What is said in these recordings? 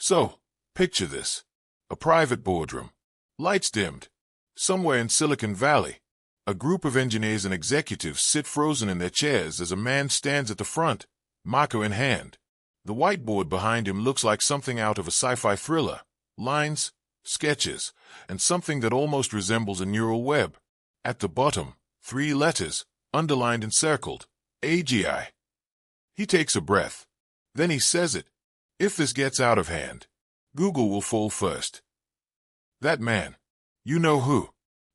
So, picture this. A private boardroom. Lights dimmed. Somewhere in Silicon Valley, a group of engineers and executives sit frozen in their chairs as a man stands at the front, marker in hand. The whiteboard behind him looks like something out of a sci-fi thriller. Lines, sketches, and something that almost resembles a neural web. At the bottom, 3 letters, underlined and circled. AGI. He takes a breath. Then he says it. If this gets out of hand, Google will fall first. That man. You know who.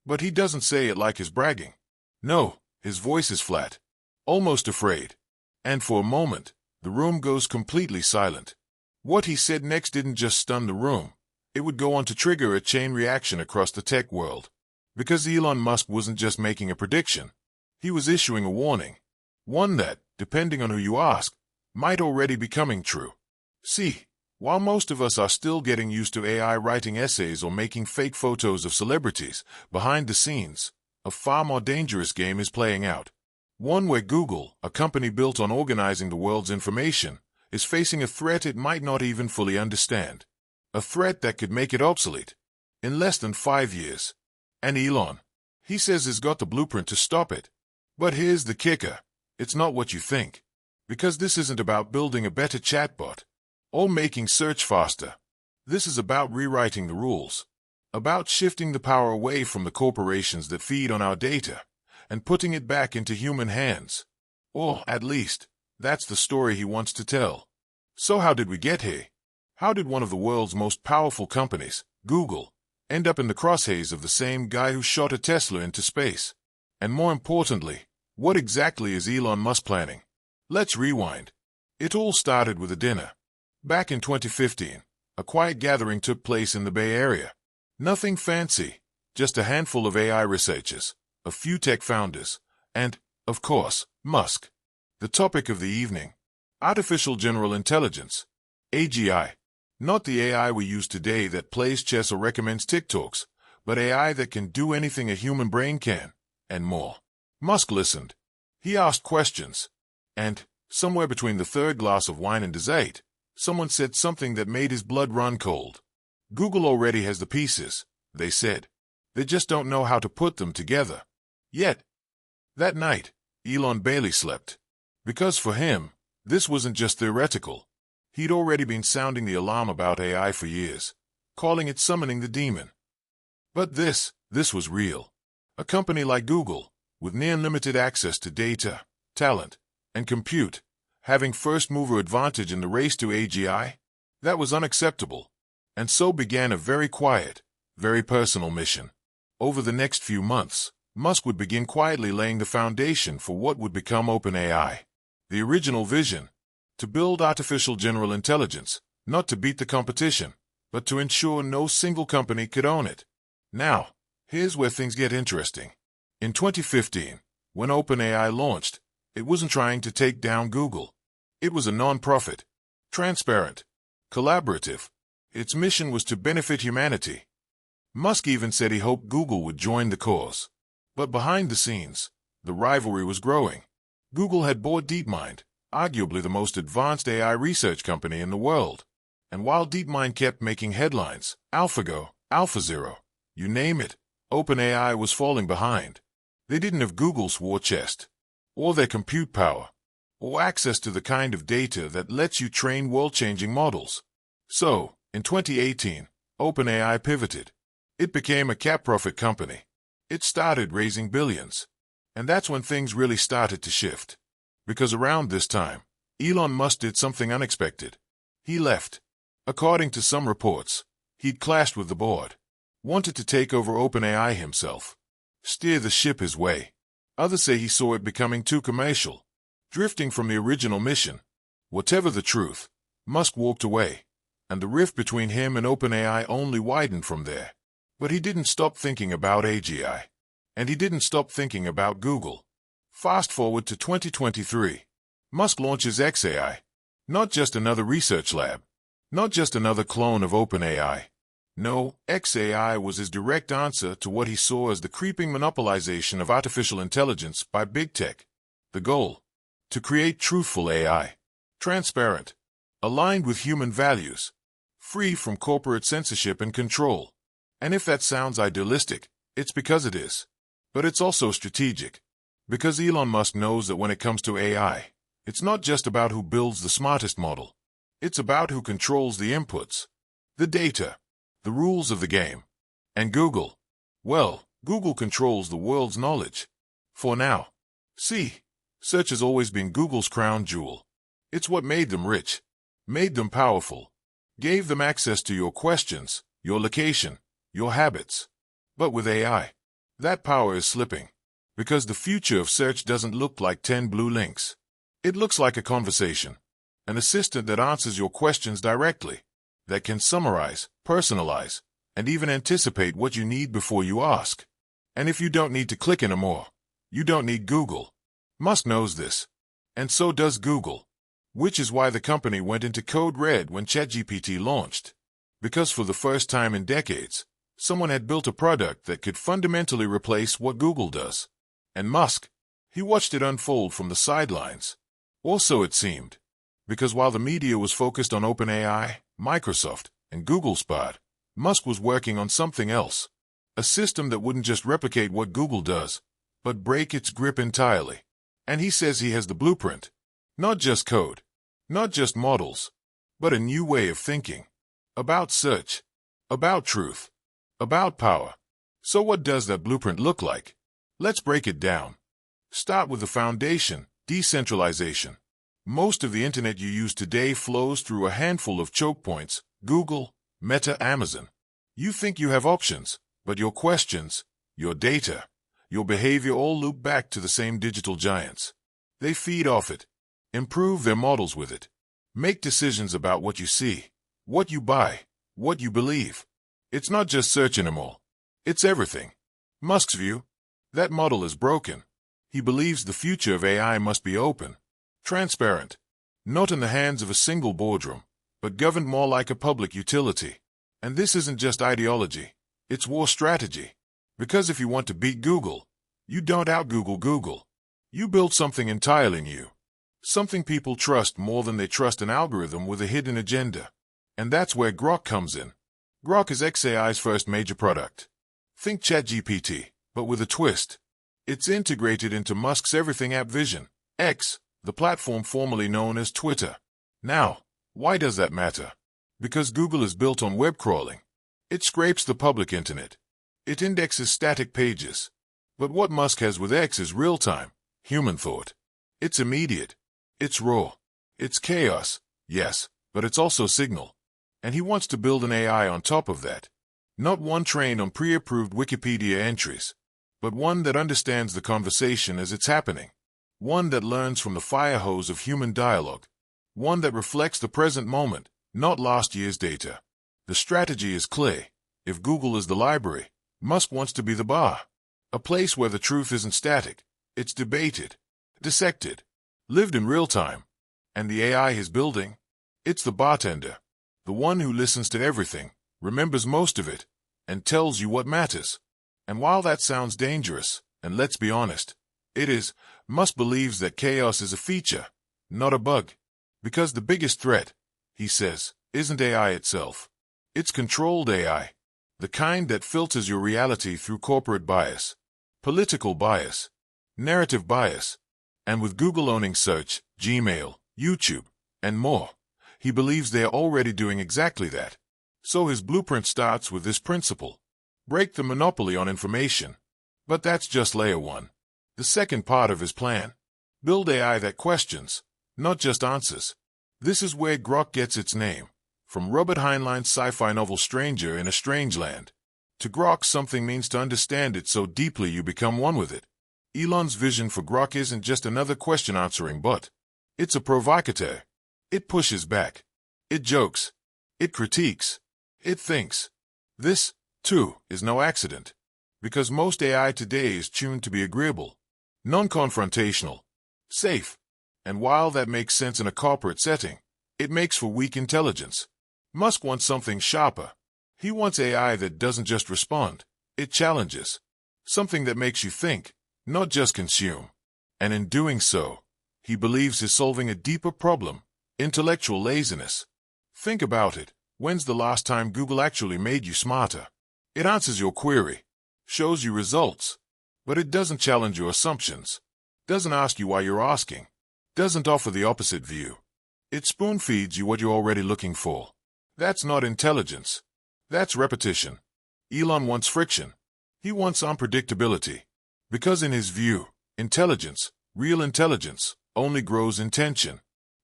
But he doesn't say it like he's bragging. No, his voice is flat. Almost afraid. And for a moment, the room goes completely silent. What he said next didn't just stun the room. It would go on to trigger a chain reaction across the tech world. Because Elon Musk wasn't just making a prediction. He was issuing a warning. One that, depending on who you ask, might already be coming true. See, while most of us are still getting used to AI writing essays or making fake photos of celebrities, behind the scenes, a far more dangerous game is playing out. One where Google, a company built on organizing the world's information, is facing a threat it might not even fully understand. A threat that could make it obsolete in less than 5 years. And Elon, he says he's got the blueprint to stop it. But here's the kicker. It's not what you think. Because this isn't about building a better chatbot or making search faster. This is about rewriting the rules. About shifting the power away from the corporations that feed on our data and putting it back into human hands. Or, at least, that's the story he wants to tell. So how did we get here? How did one of the world's most powerful companies, Google, end up in the crosshairs of the same guy who shot a Tesla into space? And more importantly, what exactly is Elon Musk planning? Let's rewind. It all started with a dinner. Back in 2015, a quiet gathering took place in the Bay Area. Nothing fancy, just a handful of AI researchers, a few tech founders, and, of course, Musk. The topic of the evening: artificial general intelligence, AGI. Not the AI we use today that plays chess or recommends TikToks, but AI that can do anything a human brain can, and more. Musk listened. He asked questions. And, somewhere between the third glass of wine and dessert, someone said something that made his blood run cold. Google already has the pieces, they said. They just don't know how to put them together. Yet, that night, Elon barely slept. Because for him, this wasn't just theoretical. He'd already been sounding the alarm about AI for years, calling it summoning the demon. But this was real. A company like Google, with near unlimited access to data, talent, and compute, having first-mover advantage in the race to AGI, that was unacceptable. And so began a very quiet, very personal mission. Over the next few months, Musk would begin quietly laying the foundation for what would become OpenAI. The original vision: to build artificial general intelligence, not to beat the competition, but to ensure no single company could own it. Now, here's where things get interesting. In 2015, when OpenAI launched, it wasn't trying to take down Google. It was a non-profit, transparent, collaborative. Its mission was to benefit humanity. Musk even said he hoped Google would join the cause. But behind the scenes, the rivalry was growing. Google had bought DeepMind, arguably the most advanced AI research company in the world. And while DeepMind kept making headlines, AlphaGo, AlphaZero, you name it, OpenAI was falling behind. They didn't have Google's war chest, or their compute power, or access to the kind of data that lets you train world-changing models. So, in 2018, OpenAI pivoted. It became a cap-profit company. It started raising billions. And that's when things really started to shift. Because around this time, Elon Musk did something unexpected. He left. According to some reports, he'd clashed with the board, wanted to take over OpenAI himself, steer the ship his way. Others say he saw it becoming too commercial, drifting from the original mission. Whatever the truth, Musk walked away, and the rift between him and OpenAI only widened from there. But he didn't stop thinking about AGI, and he didn't stop thinking about Google. Fast forward to 2023. Musk launches xAI. Not just another research lab. Not just another clone of OpenAI. No, xAI was his direct answer to what he saw as the creeping monopolization of artificial intelligence by big tech. The goal: to create truthful AI. Transparent. Aligned with human values. free from corporate censorship and control. And if that sounds idealistic, it's because it is. But it's also strategic. Because Elon Musk knows that when it comes to AI, it's not just about who builds the smartest model. It's about who controls the inputs, the data, the rules of the game. And Google? Well, Google controls the world's knowledge. For now. See, search has always been Google's crown jewel. It's what made them rich, made them powerful, gave them access to your questions, your location, your habits. But with AI, that power is slipping. Because the future of search doesn't look like 10 blue links. It looks like a conversation. An assistant that answers your questions directly, that can summarize, personalize, and even anticipate what you need before you ask. And if you don't need to click anymore, you don't need Google. Musk knows this. And so does Google. Which is why the company went into code red when ChatGPT launched. Because for the first time in decades, someone had built a product that could fundamentally replace what Google does. And Musk, he watched it unfold from the sidelines. Or so it seemed. Because while the media was focused on OpenAI, Microsoft, and Google's part, Musk was working on something else. A system that wouldn't just replicate what Google does, but break its grip entirely. And he says he has the blueprint. Not just code, not just models, but a new way of thinking. About search, about truth, about power. So what does that blueprint look like? Let's break it down. Start with the foundation, decentralization. Most of the internet you use today flows through a handful of choke points: Google, Meta, Amazon. You think you have options, but your questions, your data, your behavior all loop back to the same digital giants. They feed off it, improve their models with it, make decisions about what you see, what you buy, what you believe. It's not just search anymore. It's everything. Musk's view? That model is broken. He believes the future of AI must be open, transparent, not in the hands of a single boardroom, but governed more like a public utility. And this isn't just ideology, it's war strategy. Because if you want to beat Google, you don't out-Google Google. You build something entirely new. Something people trust more than they trust an algorithm with a hidden agenda. And that's where Grok comes in. Grok is xAI's first major product. Think ChatGPT, but with a twist. It's integrated into Musk's Everything app vision, X, the platform formerly known as Twitter. Now, why does that matter? Because Google is built on web crawling. It scrapes the public internet. It indexes static pages. But what Musk has with X is real-time, human thought. It's immediate. It's raw. It's chaos, yes, but it's also signal. And he wants to build an AI on top of that. Not one trained on pre-approved Wikipedia entries, but one that understands the conversation as it's happening. One that learns from the fire hose of human dialogue. One that reflects the present moment, not last year's data. The strategy is clear. If Google is the library, Musk wants to be the bar. A place where the truth isn't static. It's debated, dissected, lived in real time. And the AI he's building? It's the bartender. The one who listens to everything, remembers most of it, and tells you what matters. And while that sounds dangerous, and let's be honest, it is, Musk believes that chaos is a feature, not a bug. Because the biggest threat, he says, isn't AI itself. It's controlled AI. The kind that filters your reality through corporate bias, political bias, narrative bias. And with Google owning search, Gmail, YouTube, and more, he believes they are already doing exactly that. So his blueprint starts with this principle. Break the monopoly on information. But that's just layer one. The second part of his plan. Build AI that questions, not just answers. This is where Grok gets its name. From Robert Heinlein's sci-fi novel Stranger in a Strange Land. To Grok, something means to understand it so deeply you become one with it. Elon's vision for Grok isn't just another question-answering bot. It's a provocateur. It pushes back. It jokes. It critiques. It thinks. This, too, is no accident. Because most AI today is tuned to be agreeable, non-confrontational, safe. And while that makes sense in a corporate setting, it makes for weak intelligence. Musk wants something sharper. He wants AI that doesn't just respond, it challenges. Something that makes you think, not just consume. And in doing so, he believes he's solving a deeper problem, intellectual laziness. Think about it. When's the last time Google actually made you smarter? It answers your query, shows you results, but it doesn't challenge your assumptions, doesn't ask you why you're asking, doesn't offer the opposite view. It spoon-feeds you what you're already looking for. That's not intelligence. That's repetition. Elon wants friction. He wants unpredictability. Because in his view, intelligence, real intelligence, only grows in tension,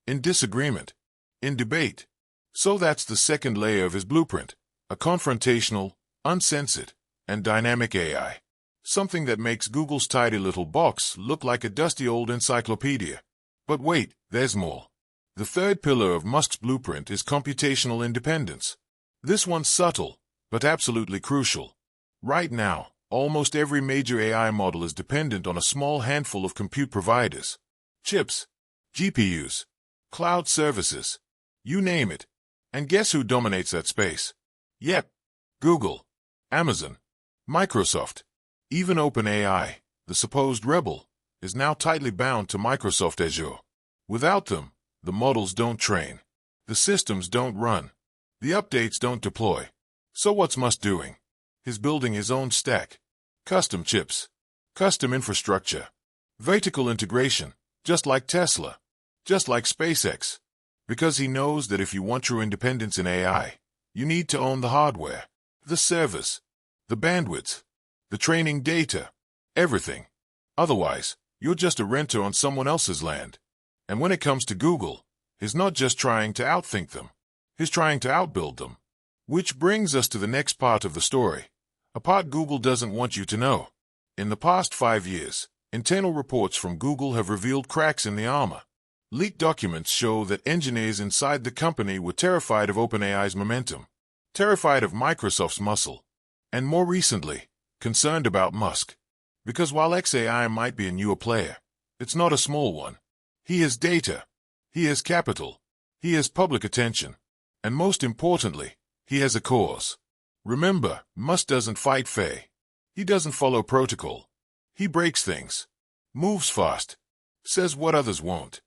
in disagreement, in debate. So that's the second layer of his blueprint, a confrontational, uncensored, and dynamic AI. Something that makes Google's tidy little box look like a dusty old encyclopedia. But wait, there's more. The third pillar of Musk's blueprint is computational independence. This one's subtle, but absolutely crucial. Right now, almost every major AI model is dependent on a small handful of compute providers. Chips, GPUs, cloud services, you name it. And guess who dominates that space? Yep, Google, Amazon, Microsoft. Even OpenAI, the supposed rebel, is now tightly bound to Microsoft Azure. Without them, the models don't train, the systems don't run, the updates don't deploy. So what's Musk doing? He's building his own stack. Custom chips, custom infrastructure, vertical integration, just like Tesla, just like SpaceX. Because he knows that if you want true independence in AI, you need to own the hardware, the servers, the bandwidth, the training data, everything. Otherwise, you're just a renter on someone else's land. And when it comes to Google, he's not just trying to outthink them, he's trying to outbuild them. Which brings us to the next part of the story, a part Google doesn't want you to know. In the past 5 years, internal reports from Google have revealed cracks in the armor. Leaked documents show that engineers inside the company were terrified of OpenAI's momentum, terrified of Microsoft's muscle, and more recently, concerned about Musk. Because while XAI might be a newer player, it's not a small one. He has data, he has capital, he has public attention, and most importantly, he has a cause. Remember, Musk doesn't fight fair. He doesn't follow protocol. He breaks things, moves fast, says what others won't.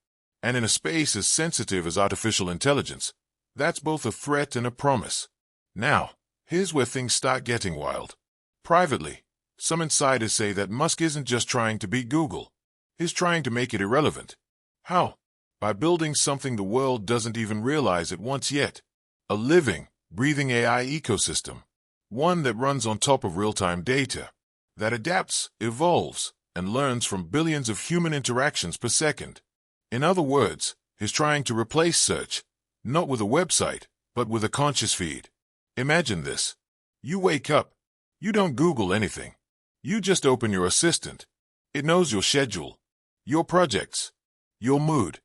And in a space as sensitive as artificial intelligence, that's both a threat and a promise. Now, here's where things start getting wild. Privately, some insiders say that Musk isn't just trying to beat Google. He's trying to make it irrelevant. How? By building something the world doesn't even realize it wants yet. A living, breathing AI ecosystem. One that runs on top of real-time data. That adapts, evolves, and learns from billions of human interactions per second. In other words, he's trying to replace search, not with a website, but with a conscious feed. Imagine this. You wake up. You don't Google anything. You just open your assistant. It knows your schedule, your projects, your mood.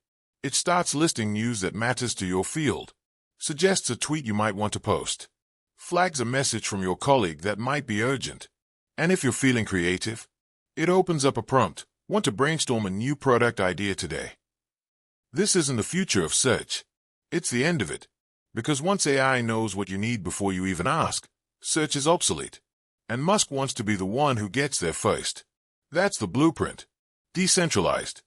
It starts listing news that matters to your field, suggests a tweet you might want to post, flags a message from your colleague that might be urgent. And if you're feeling creative, it opens up a prompt. Want to brainstorm a new product idea today? This isn't the future of search. It's the end of it. Because once AI knows what you need before you even ask, search is obsolete. And Musk wants to be the one who gets there first. That's the blueprint. Decentralized,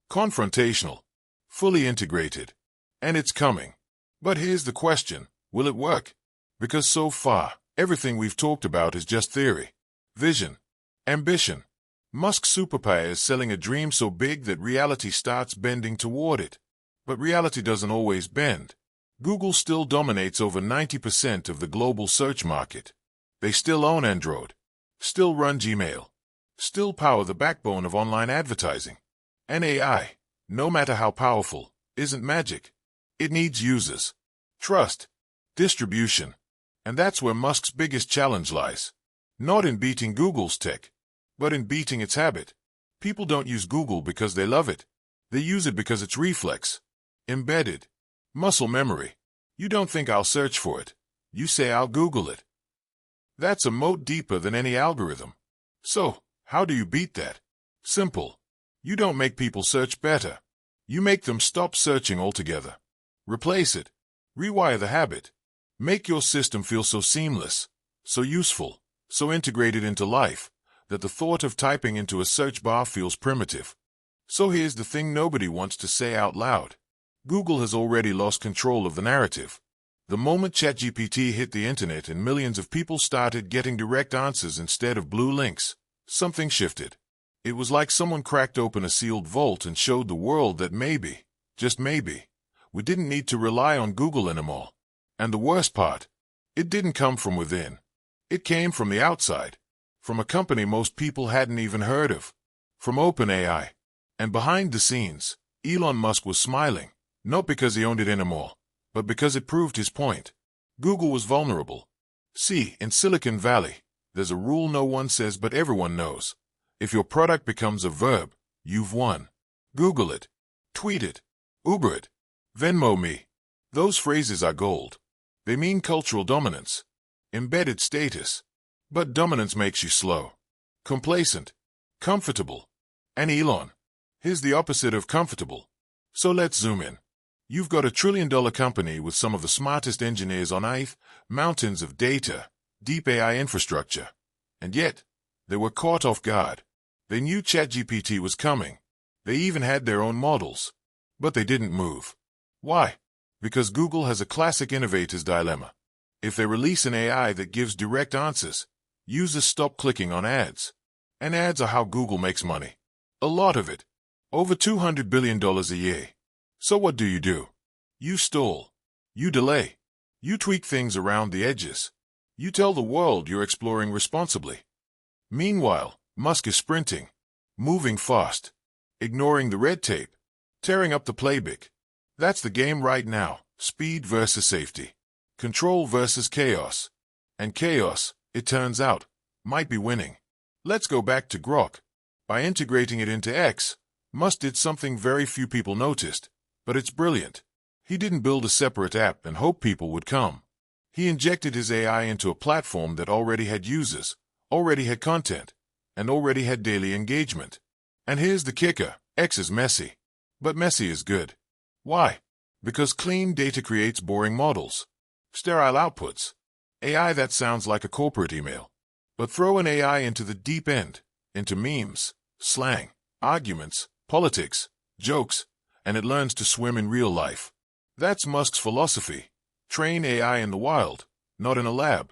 confrontational, fully integrated. And it's coming. But here's the question, will it work? Because so far, everything we've talked about is just theory, vision, ambition. Musk's superpower is selling a dream so big that reality starts bending toward it. But reality doesn't always bend. Google still dominates over 90% of the global search market. They still own Android, still run Gmail, still power the backbone of online advertising. And AI, no matter how powerful, isn't magic. It needs users, trust, distribution. And that's where Musk's biggest challenge lies. Not in beating Google's tech, but in beating its habit. People don't use Google because they love it. They use it because it's reflex, embedded, muscle memory. You don't think I'll search for it. You say I'll Google it. That's a moat deeper than any algorithm. So, how do you beat that? Simple. You don't make people search better. You make them stop searching altogether. Replace it. Rewire the habit. Make your system feel so seamless, so useful, so integrated into life, that the thought of typing into a search bar feels primitive. So here's the thing nobody wants to say out loud. Google has already lost control of the narrative. The moment ChatGPT hit the internet and millions of people started getting direct answers instead of blue links, something shifted. It was like someone cracked open a sealed vault and showed the world that maybe, just maybe, we didn't need to rely on Google anymore. And the worst part, it didn't come from within. It came from the outside, from a company most people hadn't even heard of, from OpenAI. And behind the scenes, Elon Musk was smiling, not because he owned it anymore, but because it proved his point. Google was vulnerable. See, in Silicon Valley, there's a rule no one says but everyone knows. If your product becomes a verb, you've won. Google it. Tweet it. Uber it. Venmo me. Those phrases are gold. They mean cultural dominance, embedded status. But dominance makes you slow, complacent, comfortable. And Elon, he's the opposite of comfortable. So let's zoom in. You've got a trillion-dollar company with some of the smartest engineers on Earth, mountains of data, deep AI infrastructure. And yet, they were caught off guard. They knew ChatGPT was coming. They even had their own models. But they didn't move. Why? Because Google has a classic innovator's dilemma. If they release an AI that gives direct answers, users stop clicking on ads. And ads are how Google makes money. A lot of it. Over $200 billion a year. So what do? You stall. You delay. You tweak things around the edges. You tell the world you're exploring responsibly. Meanwhile, Musk is sprinting, moving fast, ignoring the red tape, tearing up the playbook. That's the game right now. Speed versus safety. Control versus chaos. And chaos, it turns out, might be winning. Let's go back to Grok. By integrating it into X, Musk did something very few people noticed, but it's brilliant. He didn't build a separate app and hope people would come. He injected his AI into a platform that already had users, already had content, and already had daily engagement. And here's the kicker, X is messy. But messy is good. Why? Because clean data creates boring models, sterile outputs, AI that sounds like a corporate email. But throw an AI into the deep end, into memes, slang, arguments, politics, jokes, and it learns to swim in real life. That's Musk's philosophy. Train AI in the wild, not in a lab.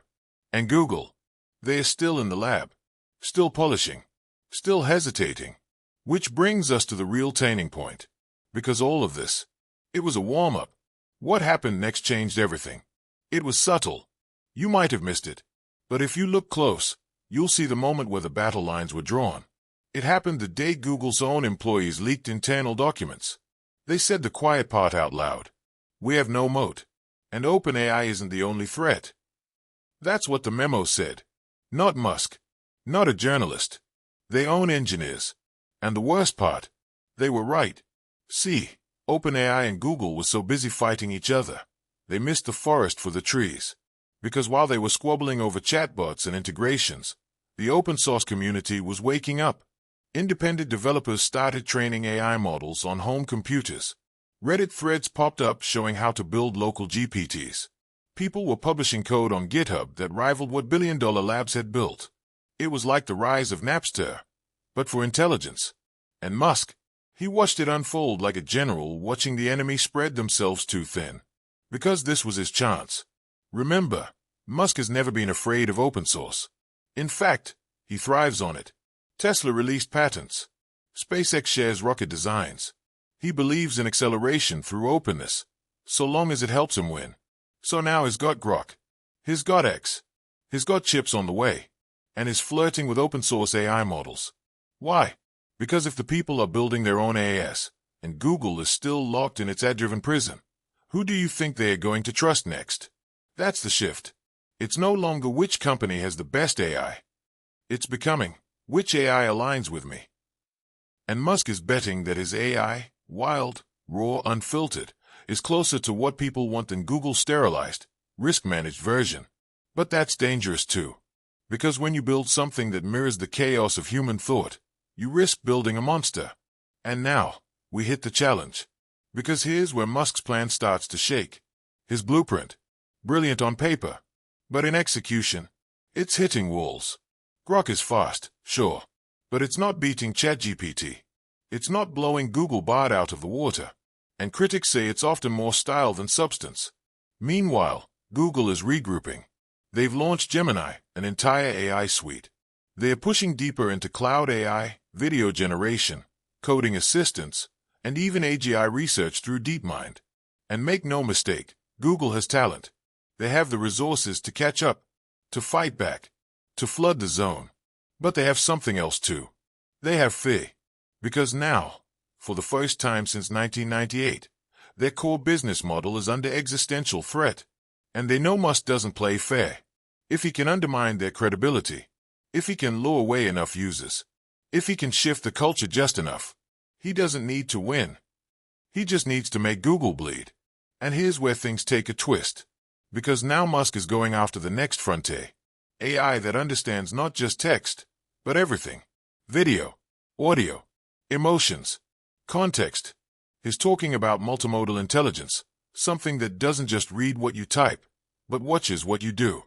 And Google, they are still in the lab, still polishing, still hesitating. Which brings us to the real turning point. Because all of this, it was a warm-up. What happened next changed everything. It was subtle. You might have missed it. But if you look close, you'll see the moment where the battle lines were drawn. It happened the day Google's own employees leaked internal documents. They said the quiet part out loud. We have no moat. And OpenAI isn't the only threat. That's what the memo said. Not Musk. Not a journalist. They own engineers. And the worst part, they were right. See, OpenAI and Google were so busy fighting each other, they missed the forest for the trees. Because while they were squabbling over chatbots and integrations, the open source community was waking up. Independent developers started training AI models on home computers. Reddit threads popped up showing how to build local GPTs. People were publishing code on GitHub that rivaled what billion-dollar labs had built. It was like the rise of Napster, but for intelligence. And Musk, he watched it unfold like a general watching the enemy spread themselves too thin. Because this was his chance. Remember, Musk has never been afraid of open source. In fact, he thrives on it. Tesla released patents. SpaceX shares rocket designs. He believes in acceleration through openness, so long as it helps him win. So now he's got Grok. He's got X. He's got chips on the way. And is flirting with open source AI models. Why? Because if the people are building their own AAS, and Google is still locked in its ad-driven prison, who do you think they are going to trust next? That's the shift. It's no longer which company has the best AI. It's becoming, which AI aligns with me? And Musk is betting that his AI, wild, raw, unfiltered, is closer to what people want than Google's sterilized, risk-managed version. But that's dangerous too. Because when you build something that mirrors the chaos of human thought, you risk building a monster. And now, we hit the challenge. Because here's where Musk's plan starts to shake. His blueprint, brilliant on paper, but in execution, it's hitting walls. Grok is fast, sure, but it's not beating ChatGPT. It's not blowing Google Bard out of the water. And critics say it's often more style than substance. Meanwhile, Google is regrouping. They've launched Gemini, an entire AI suite. They are pushing deeper into cloud AI, video generation, coding assistance, and even AGI research through DeepMind. And make no mistake, Google has talent. They have the resources to catch up, to fight back, to flood the zone. But they have something else too. They have fear. Because now, for the first time since 1998, their core business model is under existential threat. And they know Musk doesn't play fair. If he can undermine their credibility, if he can lure away enough users, if he can shift the culture just enough, he doesn't need to win. He just needs to make Google bleed. And here's where things take a twist. Because now Musk is going after the next frontier. AI that understands not just text, but everything. Video, audio, emotions, context. He's talking about multimodal intelligence, something that doesn't just read what you type, but watches what you do,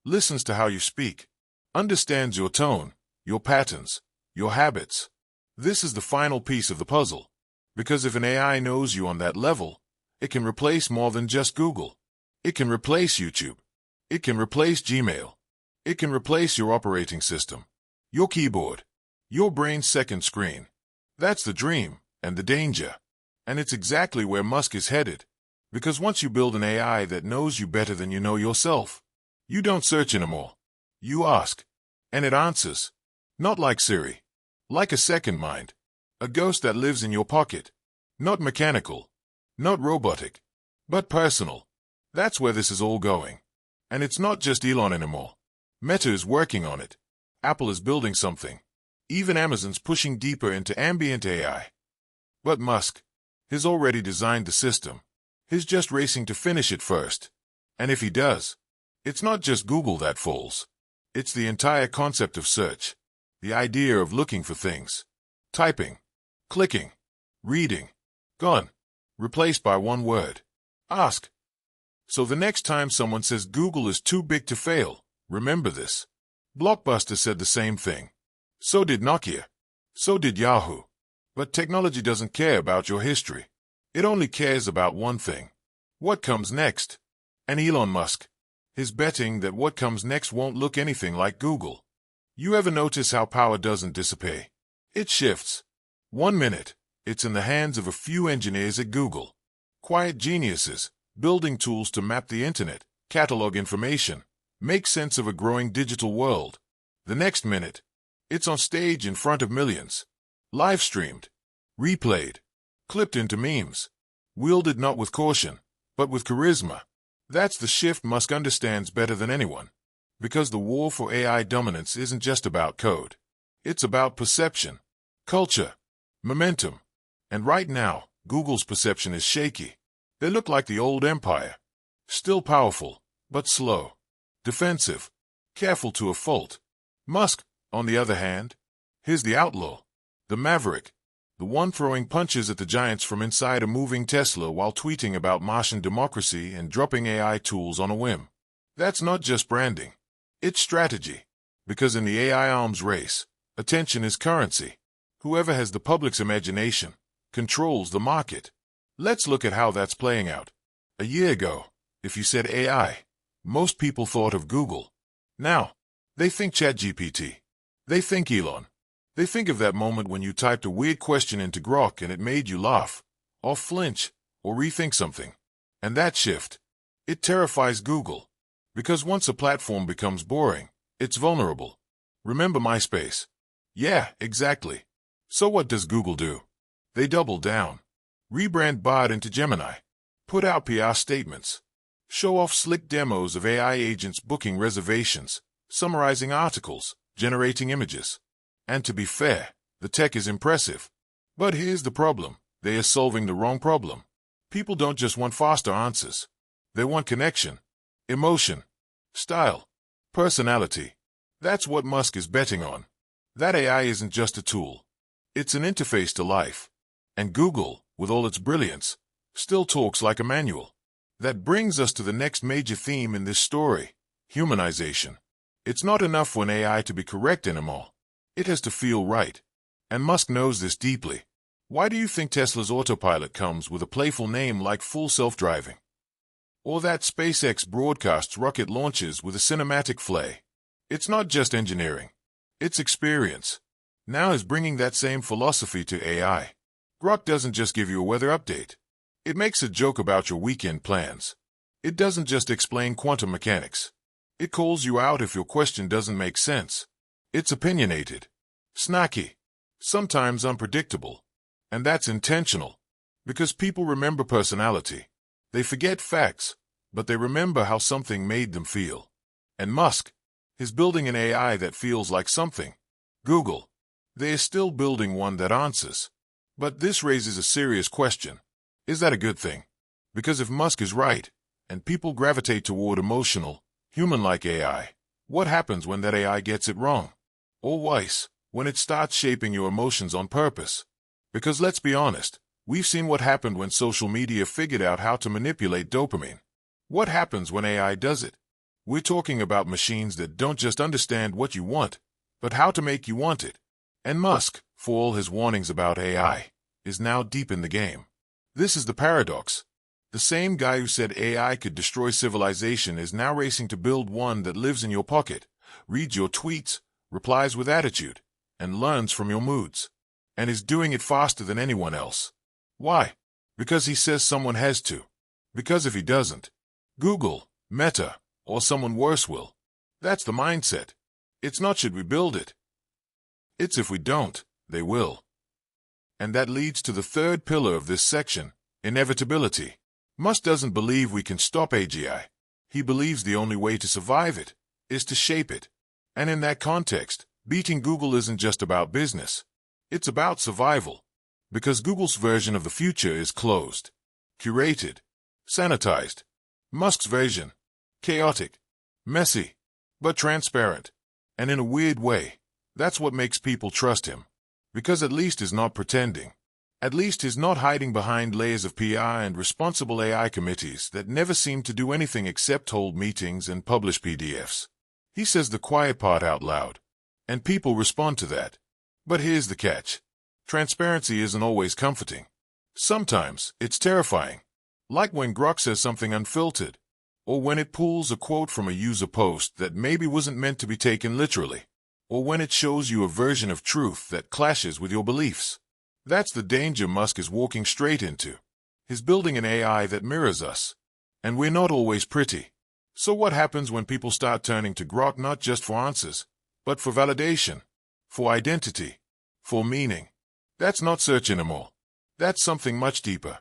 listens to how you speak, understands your tone, your patterns, your habits. This is the final piece of the puzzle. Because if an AI knows you on that level, it can replace more than just Google. It can replace YouTube. It can replace Gmail. It can replace your operating system, your keyboard, your brain's second screen. That's the dream and the danger. And it's exactly where Musk is headed. Because once you build an AI that knows you better than you know yourself, you don't search anymore. You ask, and it answers. Not like Siri. Like a second mind. A ghost that lives in your pocket. Not mechanical. Not robotic. But personal. That's where this is all going. And it's not just Elon anymore. Meta is working on it. Apple is building something. Even Amazon's pushing deeper into ambient AI. But Musk, he's already designed the system. He's just racing to finish it first. And if he does, it's not just Google that falls. It's the entire concept of search. The idea of looking for things. Typing. Clicking. Reading. Gone. Replaced by one word. Ask. So the next time someone says Google is too big to fail, remember this. Blockbuster said the same thing. So did Nokia. So did Yahoo. But technology doesn't care about your history. It only cares about one thing. What comes next? And Elon Musk is betting that what comes next won't look anything like Google. You ever notice how power doesn't disappear? It shifts. 1 minute, it's in the hands of a few engineers at Google. Quiet geniuses, building tools to map the internet, catalog information, make sense of a growing digital world. The next minute, it's on stage in front of millions. Live streamed, replayed, clipped into memes. Wielded not with caution, but with charisma. That's the shift Musk understands better than anyone. Because the war for AI dominance isn't just about code. It's about perception, culture, momentum. And right now, Google's perception is shaky. They look like the old empire. Still powerful, but slow. Defensive. Careful to a fault. Musk, on the other hand, he's the outlaw. The maverick. The one throwing punches at the giants from inside a moving Tesla while tweeting about Martian democracy and dropping AI tools on a whim. That's not just branding. It's strategy. Because in the AI arms race, attention is currency. Whoever has the public's imagination controls the market. Let's look at how that's playing out. A year ago, if you said AI, most people thought of Google. Now, they think ChatGPT. They think Elon. They think of that moment when you typed a weird question into Grok and it made you laugh, or flinch, or rethink something. And that shift, it terrifies Google. Because once a platform becomes boring, it's vulnerable. Remember MySpace? Yeah, exactly. So what does Google do? They double down. Rebrand Bard into Gemini. Put out PR statements. Show off slick demos of AI agents booking reservations, summarizing articles, generating images. And to be fair, the tech is impressive. But here's the problem. They are solving the wrong problem. People don't just want faster answers. They want connection, emotion, style, personality. That's what Musk is betting on. That AI isn't just a tool. It's an interface to life. And Google, with all its brilliance, still talks like a manual. That brings us to the next major theme in this story, humanization. It's not enough for an AI to be correct anymore. It has to feel right. And Musk knows this deeply. Why do you think Tesla's autopilot comes with a playful name like full self-driving? Or that SpaceX broadcasts rocket launches with a cinematic flair. It's not just engineering. It's experience. Now is bringing that same philosophy to AI. Grok doesn't just give you a weather update. It makes a joke about your weekend plans. It doesn't just explain quantum mechanics. It calls you out if your question doesn't make sense. It's opinionated, snacky, sometimes unpredictable. And that's intentional. Because people remember personality. They forget facts, but they remember how something made them feel. And Musk is building an AI that feels like something. Google, they are still building one that answers. But this raises a serious question. Is that a good thing? Because if Musk is right, and people gravitate toward emotional, human-like AI, what happens when that AI gets it wrong? Or worse, when it starts shaping your emotions on purpose? Because let's be honest, we've seen what happened when social media figured out how to manipulate dopamine. What happens when AI does it? We're talking about machines that don't just understand what you want, but how to make you want it. And Musk, for all his warnings about AI, is now deep in the game. This is the paradox. The same guy who said AI could destroy civilization is now racing to build one that lives in your pocket, reads your tweets, replies with attitude, and learns from your moods. And is doing it faster than anyone else. Why? Because he says someone has to. Because if he doesn't, Google, Meta, or someone worse will. That's the mindset. It's not should we build it. It's if we don't, they will. And that leads to the third pillar of this section, inevitability. Musk doesn't believe we can stop AGI. He believes the only way to survive it is to shape it. And in that context, beating Google isn't just about business. It's about survival. Because Google's version of the future is closed, curated, sanitized. Musk's version, chaotic, messy, but transparent. And in a weird way, that's what makes people trust him. Because at least he's not pretending. At least he's not hiding behind layers of PR and responsible AI committees that never seem to do anything except hold meetings and publish PDFs. He says the quiet part out loud. And people respond to that. But here's the catch. Transparency isn't always comforting. Sometimes it's terrifying. Like when Grok says something unfiltered. Or when it pulls a quote from a user post that maybe wasn't meant to be taken literally. Or when it shows you a version of truth that clashes with your beliefs. That's the danger Musk is walking straight into. He's building an AI that mirrors us. And we're not always pretty. So what happens when people start turning to Grok not just for answers, but for validation, for identity, for meaning? That's not search anymore. That's something much deeper.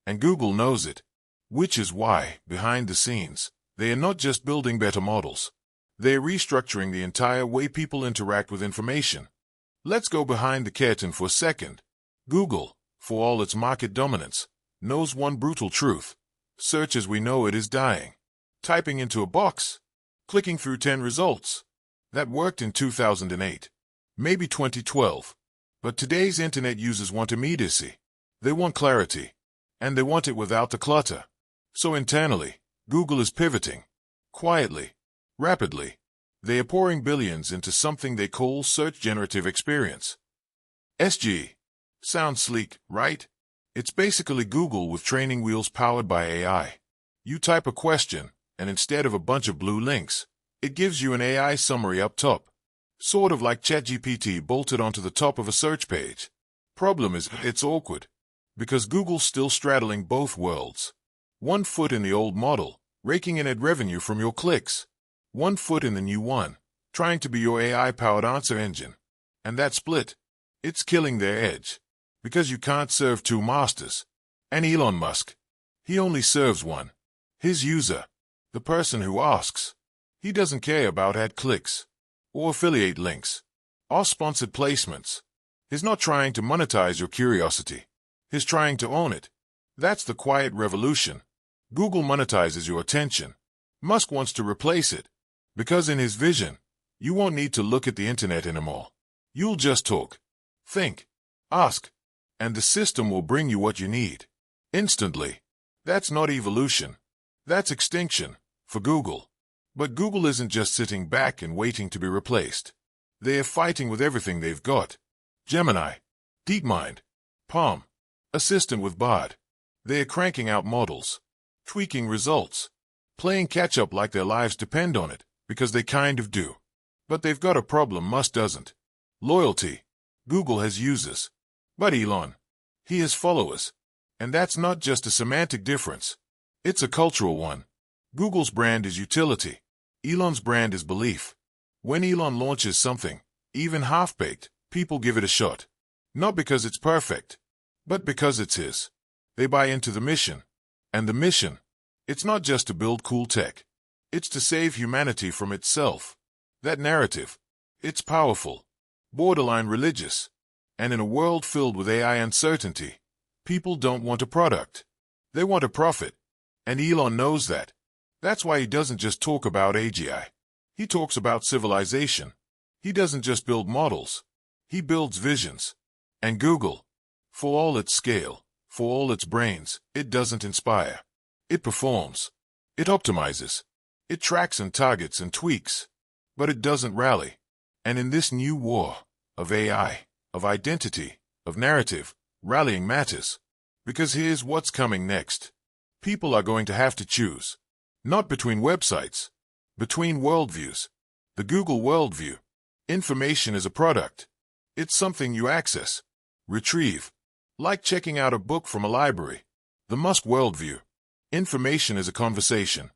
And Google knows it. Which is why, behind the scenes, they are not just building better models. They are restructuring the entire way people interact with information. Let's go behind the curtain for a second. Google, for all its market dominance, knows one brutal truth. Search as we know it is dying. Typing into a box, clicking through 10 results. That worked in 2008, maybe 2012. But today's internet users want immediacy. They want clarity. And they want it without the clutter. So internally, Google is pivoting. Quietly. Rapidly. They are pouring billions into something they call Search Generative Experience. SG. Sounds sleek, right? It's basically Google with training wheels powered by AI. You type a question, and instead of a bunch of blue links, it gives you an AI summary up top. Sort of like ChatGPT bolted onto the top of a search page. Problem is, it's awkward. Because Google's still straddling both worlds. One foot in the old model, raking in ad revenue from your clicks. One foot in the new one, trying to be your AI-powered answer engine. And that split, it's killing their edge. Because you can't serve two masters. And Elon Musk, he only serves one. His user, the person who asks. He doesn't care about ad clicks, or affiliate links, or sponsored placements. He's not trying to monetize your curiosity. He's trying to own it. That's the quiet revolution. Google monetizes your attention. Musk wants to replace it. Because in his vision, you won't need to look at the internet anymore. You'll just talk, think, ask, and the system will bring you what you need. Instantly. That's not evolution. That's extinction, for Google. But Google isn't just sitting back and waiting to be replaced. They are fighting with everything they've got. Gemini, DeepMind, Palm, Assistant with Bard. They are cranking out models, tweaking results, playing catch-up like their lives depend on it, because they kind of do. But they've got a problem Musk doesn't. Loyalty. Google has users. But Elon, he has followers. And that's not just a semantic difference. It's a cultural one. Google's brand is utility. Elon's brand is belief. When Elon launches something, even half-baked, people give it a shot. Not because it's perfect, but because it's his. They buy into the mission. And the mission, it's not just to build cool tech. It's to save humanity from itself. That narrative, it's powerful, borderline religious. And in a world filled with AI uncertainty, people don't want a product. They want a profit. And Elon knows that. That's why he doesn't just talk about AGI. He talks about civilization. He doesn't just build models. He builds visions. And Google, for all its scale, for all its brains, it doesn't inspire. It performs. It optimizes. It tracks and targets and tweaks. But it doesn't rally. And in this new war of AI, of identity, of narrative, rallying matters. Because here's what's coming next. People are going to have to choose. Not between websites. Between worldviews. The Google worldview. Information is a product. It's something you access. Retrieve. Like checking out a book from a library. The Musk worldview. Information is a conversation.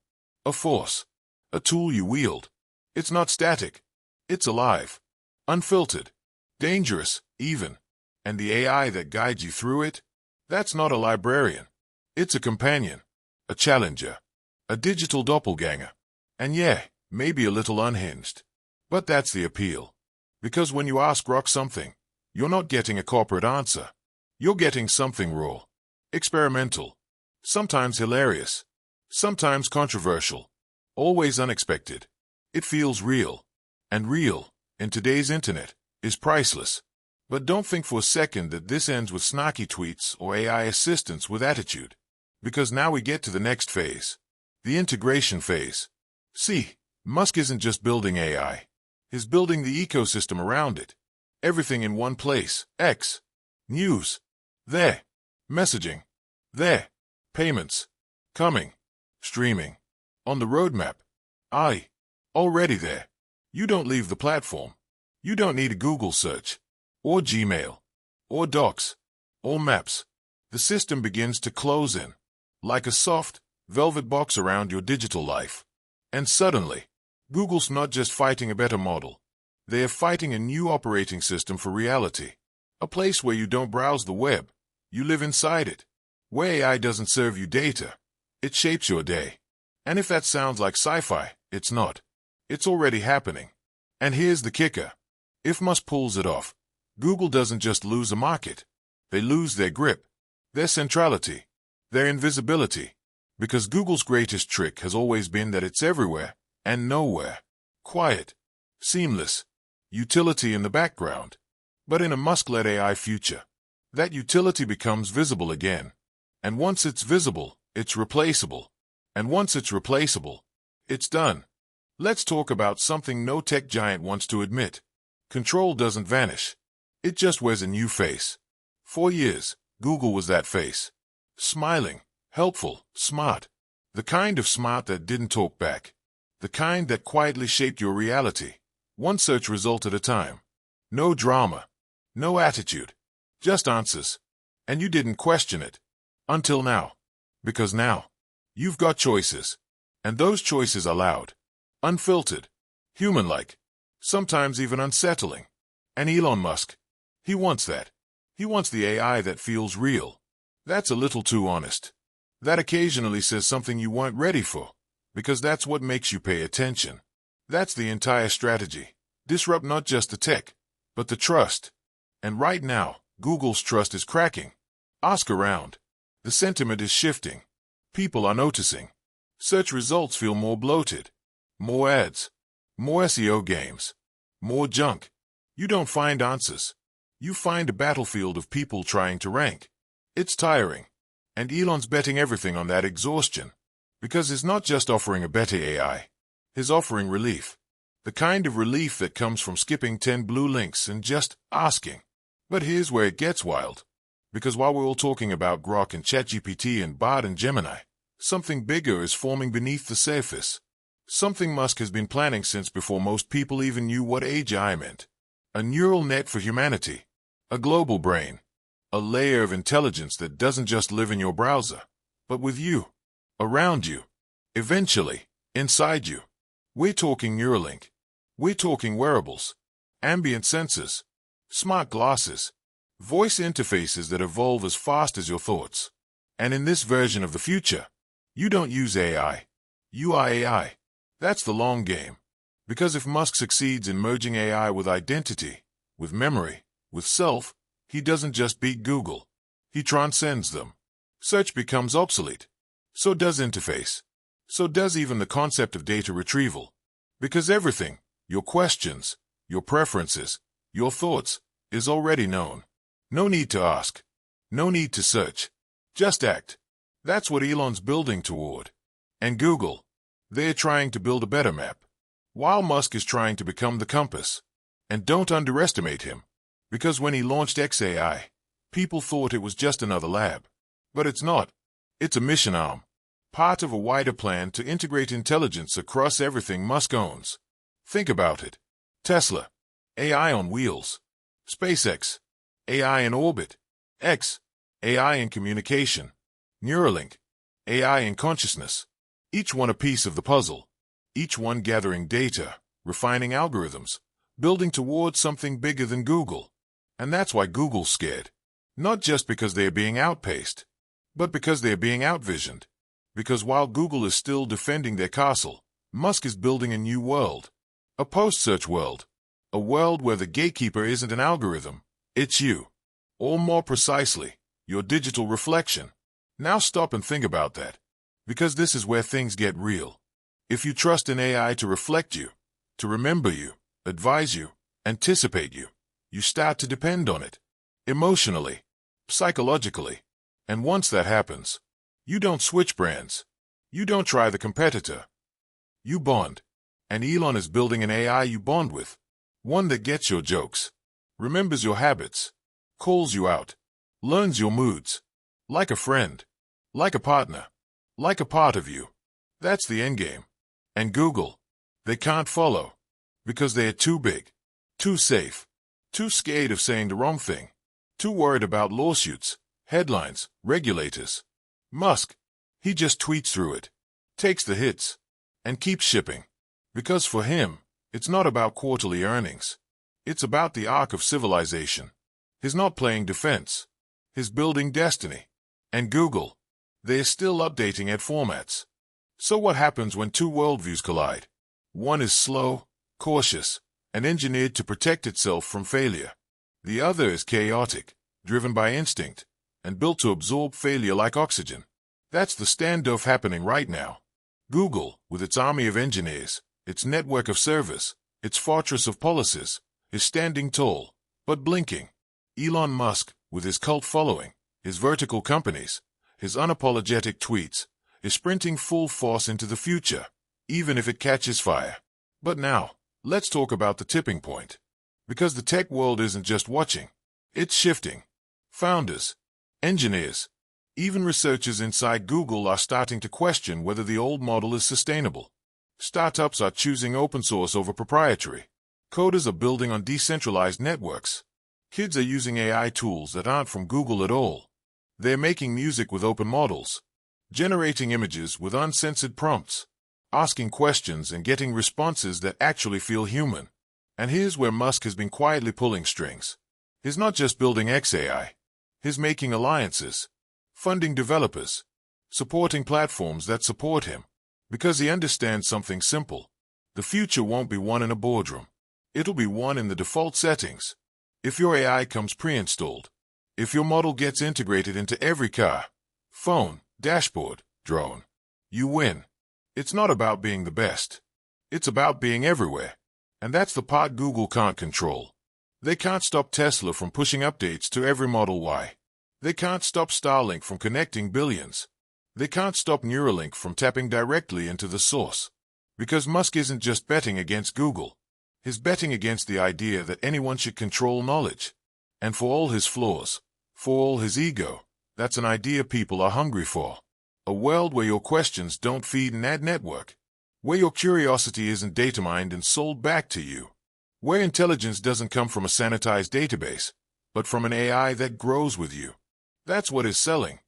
A force. A tool you wield. It's not static. It's alive. Unfiltered. Dangerous, even. And the AI that guides you through it? That's not a librarian. It's a companion. A challenger. A digital doppelganger. And yeah, maybe a little unhinged. But that's the appeal. Because when you ask Grok something, you're not getting a corporate answer. You're getting something raw. Experimental. Sometimes hilarious. Sometimes controversial. Always unexpected. It feels real. And real, in today's internet, is priceless. But don't think for a second that this ends with snarky tweets or AI assistants with attitude. Because now we get to the next phase. The integration phase. See, Musk isn't just building AI. He's building the ecosystem around it. Everything in one place. X. News. There. Messaging. There. Payments. Coming. Streaming. On the roadmap. Already there. You don't leave the platform. You don't need a Google search. Or Gmail. Or Docs. Or Maps. The system begins to close in. Like a soft, velvet box around your digital life. And suddenly, Google's not just fighting a better model. They are fighting a new operating system for reality. A place where you don't browse the web. You live inside it. Where AI doesn't serve you data. It shapes your day. And if that sounds like sci-fi, it's not. It's already happening. And here's the kicker. If Musk pulls it off, Google doesn't just lose a market. They lose their grip, their centrality, their invisibility. Because Google's greatest trick has always been that it's everywhere and nowhere. Quiet, seamless, utility in the background. But in a Musk-led AI future, that utility becomes visible again. And once it's visible, it's replaceable. And once it's replaceable, it's done. Let's talk about something no tech giant wants to admit. Control doesn't vanish. It just wears a new face. For years, Google was that face. Smiling, helpful, smart. The kind of smart that didn't talk back. The kind that quietly shaped your reality. One search result at a time. No drama. No attitude. Just answers. And you didn't question it. Until now. Because now, you've got choices. And those choices are loud. Unfiltered. Human-like. Sometimes even unsettling. And Elon Musk, he wants that. He wants the AI that feels real. That's a little too honest. That occasionally says something you weren't ready for. Because that's what makes you pay attention. That's the entire strategy. Disrupt not just the tech, but the trust. And right now, Google's trust is cracking. Ask around. The sentiment is shifting. People are noticing. Search results feel more bloated. More ads. More SEO games. More junk. You don't find answers. You find a battlefield of people trying to rank. It's tiring. And Elon's betting everything on that exhaustion. Because he's not just offering a better AI. He's offering relief. The kind of relief that comes from skipping 10 blue links and just asking. But here's where it gets wild. Because while we're all talking about Grok and ChatGPT and Bard and Gemini, Something bigger is forming beneath the surface. Something Musk has been planning since before most people even knew what AI meant. A neural net for humanity. A global brain. A layer of intelligence that doesn't just live in your browser, but with you. Around you. Eventually, inside you. We're talking Neuralink. We're talking wearables. Ambient sensors. Smart glasses. Voice interfaces that evolve as fast as your thoughts. And in this version of the future, you don't use AI. You are AI. That's the long game. Because if Musk succeeds in merging AI with identity, with memory, with self, he doesn't just beat Google. He transcends them. Search becomes obsolete. So does interface. So does even the concept of data retrieval. Because everything, your questions, your preferences, your thoughts, is already known. No need to ask. No need to search. Just act. That's what Elon's building toward. And Google, they're trying to build a better map. While Musk is trying to become the compass. And don't underestimate him. Because when he launched XAI, people thought it was just another lab. But it's not. It's a mission arm. Part of a wider plan to integrate intelligence across everything Musk owns. Think about it. Tesla. AI on wheels. SpaceX. AI in orbit. X. AI in communication. Neuralink. AI in consciousness. Each one a piece of the puzzle. Each one gathering data, refining algorithms, building towards something bigger than Google. And that's why Google's scared. Not just because they are being outpaced, but because they are being outvisioned. Because while Google is still defending their castle, Musk is building a new world. A post-search world. A world where the gatekeeper isn't an algorithm, it's you. Or more precisely, your digital reflection. Now stop and think about that. Because this is where things get real. If you trust an AI to reflect you, to remember you, advise you, anticipate you, you start to depend on it. Emotionally, psychologically. And once that happens, you don't switch brands. You don't try the competitor. You bond. And Elon is building an AI you bond with. One that gets your jokes, remembers your habits, calls you out, learns your moods. Like a friend. Like a partner. Like a part of you. That's the endgame. And Google, they can't follow. Because they are too big. Too safe. Too scared of saying the wrong thing. Too worried about lawsuits, headlines, regulators. Musk, he just tweets through it. Takes the hits. And keeps shipping. Because for him, it's not about quarterly earnings. It's about the arc of civilization. He's not playing defense. He's building destiny. And Google, they're still updating ad formats. So what happens when two worldviews collide? One is slow, cautious, and engineered to protect itself from failure. The other is chaotic, driven by instinct, and built to absorb failure like oxygen. That's the standoff happening right now. Google, with its army of engineers, its network of servers, its fortress of policies, is standing tall, but blinking. Elon Musk, with his cult following, his vertical companies, his unapologetic tweets, is sprinting full force into the future, even if it catches fire. But now, let's talk about the tipping point. Because the tech world isn't just watching, it's shifting. Founders, engineers, even researchers inside Google are starting to question whether the old model is sustainable. Startups are choosing open source over proprietary. Coders are building on decentralized networks. Kids are using AI tools that aren't from Google at all. They're making music with open models, generating images with uncensored prompts, asking questions and getting responses that actually feel human. And here's where Musk has been quietly pulling strings. He's not just building XAI. He's making alliances, funding developers, supporting platforms that support him. Because he understands something simple. The future won't be won in a boardroom. It'll be won in the default settings. If your AI comes pre-installed, if your model gets integrated into every car, phone, dashboard, drone, you win. It's not about being the best. It's about being everywhere. And that's the part Google can't control. They can't stop Tesla from pushing updates to every Model Y. They can't stop Starlink from connecting billions. They can't stop Neuralink from tapping directly into the source. Because Musk isn't just betting against Google. He's betting against the idea that anyone should control knowledge. And for all his flaws, for all his ego, that's an idea people are hungry for. A world where your questions don't feed an ad network. Where your curiosity isn't data mined and sold back to you. Where intelligence doesn't come from a sanitized database, but from an AI that grows with you. That's what is selling.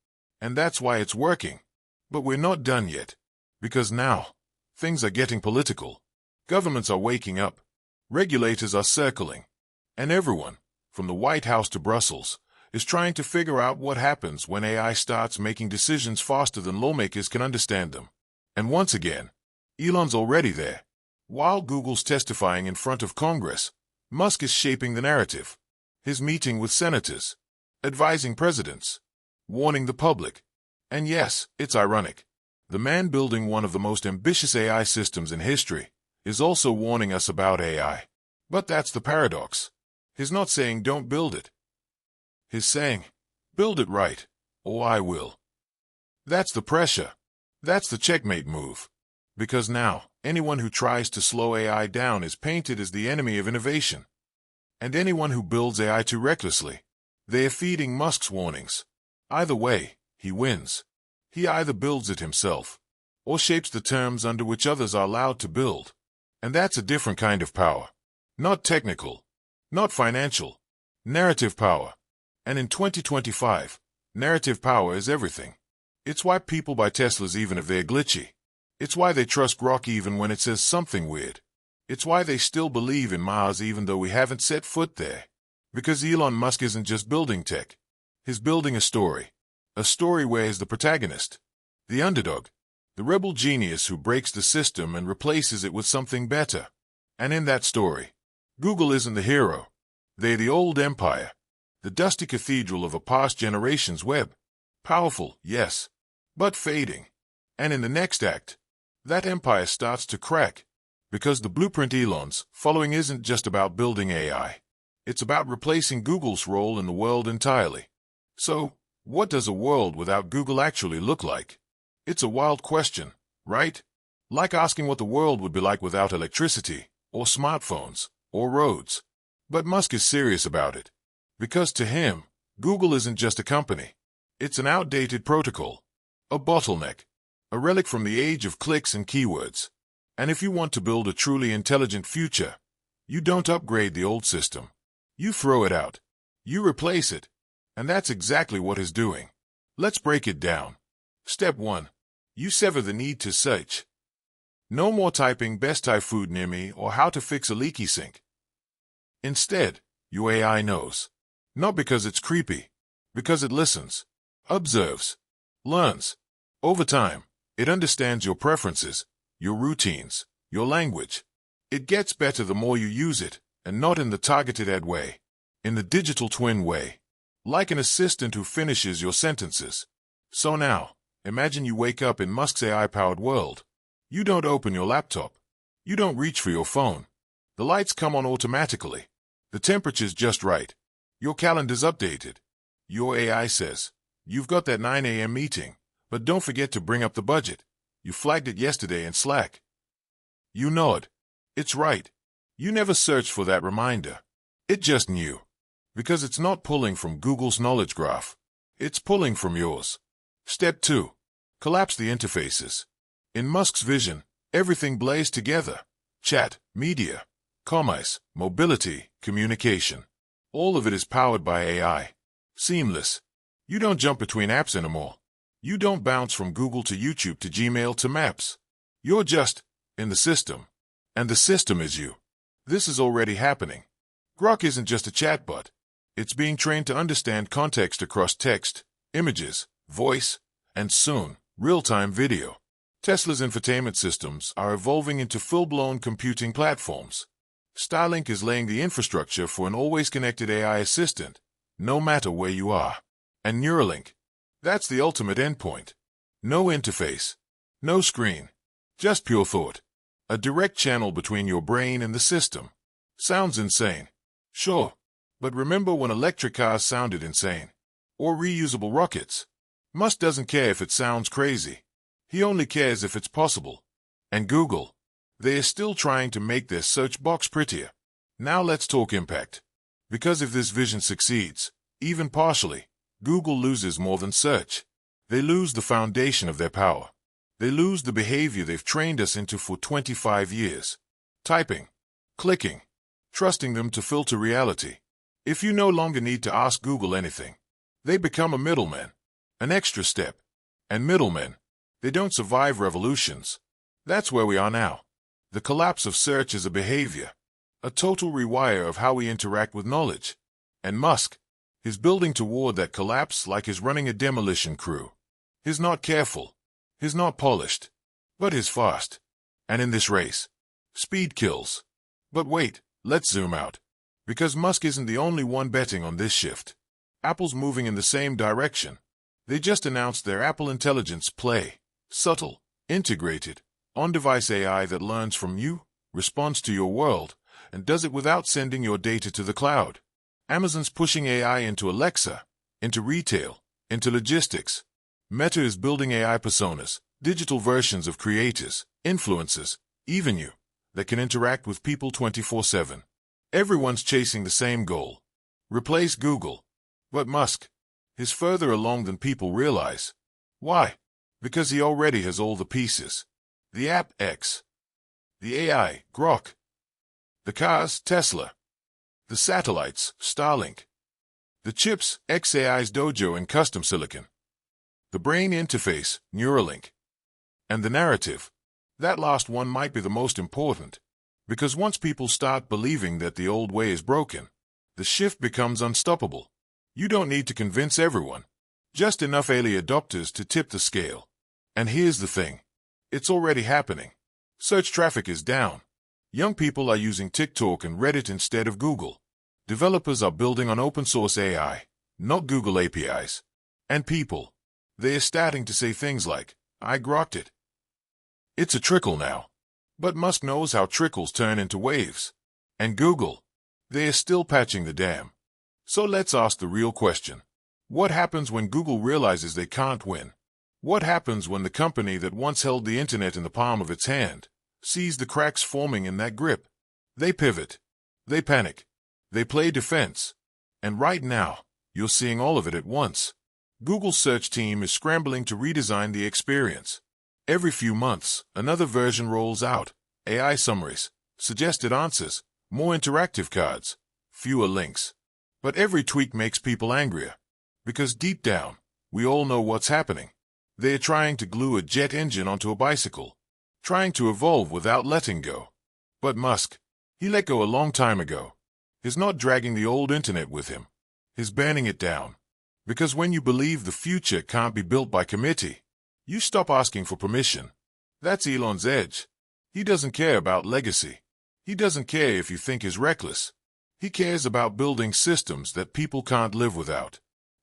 And that's why it's working. But we're not done yet. Because now, things are getting political. Governments are waking up. Regulators are circling. And everyone, from the White House to Brussels, is trying to figure out what happens when AI starts making decisions faster than lawmakers can understand them. And once again, Elon's already there. While Google's testifying in front of Congress, Musk is shaping the narrative. His meeting with senators, advising presidents, warning the public. And yes, it's ironic. The man building one of the most ambitious AI systems in history is also warning us about AI. But that's the paradox. He's not saying don't build it. He's saying, build it right, or I will. That's the pressure. That's the checkmate move. Because now, anyone who tries to slow AI down is painted as the enemy of innovation. And anyone who builds AI too recklessly, they are feeding Musk's warnings. Either way, he wins. He either builds it himself, or shapes the terms under which others are allowed to build. And that's a different kind of power. Not technical, not financial, narrative power. And in 2025, narrative power is everything. It's why people buy Teslas even if they're glitchy. It's why they trust Grok even when it says something weird. It's why they still believe in Mars even though we haven't set foot there. Because Elon Musk isn't just building tech. He's building a story. A story where he's the protagonist. The underdog. The rebel genius who breaks the system and replaces it with something better. And in that story, Google isn't the hero. They're the old empire. The dusty cathedral of a past generation's web. Powerful, yes, but fading. And in the next act, that empire starts to crack. Because the blueprint Elon's following isn't just about building AI. It's about replacing Google's role in the world entirely. So, what does a world without Google actually look like? It's a wild question, right? Like asking what the world would be like without electricity, or smartphones, or roads. But Musk is serious about it. Because to him, Google isn't just a company. It's an outdated protocol. A bottleneck. A relic from the age of clicks and keywords. And if you want to build a truly intelligent future, you don't upgrade the old system. You throw it out. You replace it. And that's exactly what he's doing. Let's break it down. Step 1. You sever the need to search. No more typing best Thai food near me or how to fix a leaky sink. Instead, your AI knows. Not because it's creepy. Because it listens. Observes. Learns. Over time, it understands your preferences, your routines, your language. It gets better the more you use it, and not in the targeted ad way. In the digital twin way. Like an assistant who finishes your sentences. So now, imagine you wake up in Musk's AI-powered world. You don't open your laptop. You don't reach for your phone. The lights come on automatically. The temperature's just right. Your calendar's updated. Your AI says, you've got that 9 a.m. meeting, but don't forget to bring up the budget. You flagged it yesterday in Slack. You nod. It's right. You never searched for that reminder. It just knew. Because it's not pulling from Google's knowledge graph. It's pulling from yours. Step 2. Collapse the interfaces. In Musk's vision, everything blazed together. Chat, media, commerce, mobility, communication. All of it is powered by AI. Seamless. You don't jump between apps anymore. You don't bounce from Google to YouTube to Gmail to Maps. You're just in the system. And the system is you. This is already happening. Grok isn't just a chatbot. It's being trained to understand context across text, images, voice, and soon, real-time video. Tesla's infotainment systems are evolving into full-blown computing platforms. Starlink is laying the infrastructure for an always-connected AI assistant, no matter where you are. And Neuralink, that's the ultimate endpoint. No interface, no screen, just pure thought. A direct channel between your brain and the system. Sounds insane. Sure. But remember when electric cars sounded insane? Or reusable rockets? Musk doesn't care if it sounds crazy. He only cares if it's possible. And Google, they are still trying to make their search box prettier. Now let's talk impact. Because if this vision succeeds, even partially, Google loses more than search. they lose the foundation of their power. They lose the behavior they've trained us into for 25 years. Typing, clicking, trusting them to filter reality. If you no longer need to ask Google anything, they become a middleman, an extra step. And middlemen, they don't survive revolutions. That's where we are now. The collapse of search is a behavior, a total rewire of how we interact with knowledge. And Musk, he's building toward that collapse like he's running a demolition crew. He's not careful, he's not polished, but he's fast. And in this race, speed kills. But wait, let's zoom out. Because Musk isn't the only one betting on this shift. Apple's moving in the same direction. They just announced their Apple Intelligence Play, subtle, integrated, on-device AI that learns from you, responds to your world, and does it without sending your data to the cloud. Amazon's pushing AI into Alexa, into retail, into logistics. Meta is building AI personas, digital versions of creators, influencers, even you, that can interact with people 24/7. Everyone's chasing the same goal. Replace Google. But Musk is further along than people realize. Why? Because he already has all the pieces. The app X, the AI Grok, the cars Tesla, the satellites Starlink, the chips xAI's Dojo and custom silicon, the brain interface Neuralink, and the narrative. That last one might be the most important, because once people start believing that the old way is broken, the shift becomes unstoppable. You don't need to convince everyone, just enough early adopters to tip the scale. And here's the thing. It's already happening. Search traffic is down. Young people are using TikTok and Reddit instead of Google. Developers are building on open-source AI, not Google APIs. And people, they are starting to say things like, I grokked it. It's a trickle now. But Musk knows how trickles turn into waves. And Google, they are still patching the dam. So let's ask the real question. What happens when Google realizes they can't win? What happens when the company that once held the internet in the palm of its hand sees the cracks forming in that grip? They pivot. They panic. They play defense. And right now, you're seeing all of it at once. Google's search team is scrambling to redesign the experience. Every few months, another version rolls out. AI summaries, suggested answers, more interactive cards, fewer links. But every tweak makes people angrier. Because deep down, we all know what's happening. They are trying to glue a jet engine onto a bicycle. Trying to evolve without letting go. But Musk, he let go a long time ago. He's not dragging the old internet with him. He's banning it down. Because when you believe the future can't be built by committee, you stop asking for permission. That's Elon's edge. He doesn't care about legacy. He doesn't care if you think he's reckless. He cares about building systems that people can't live without.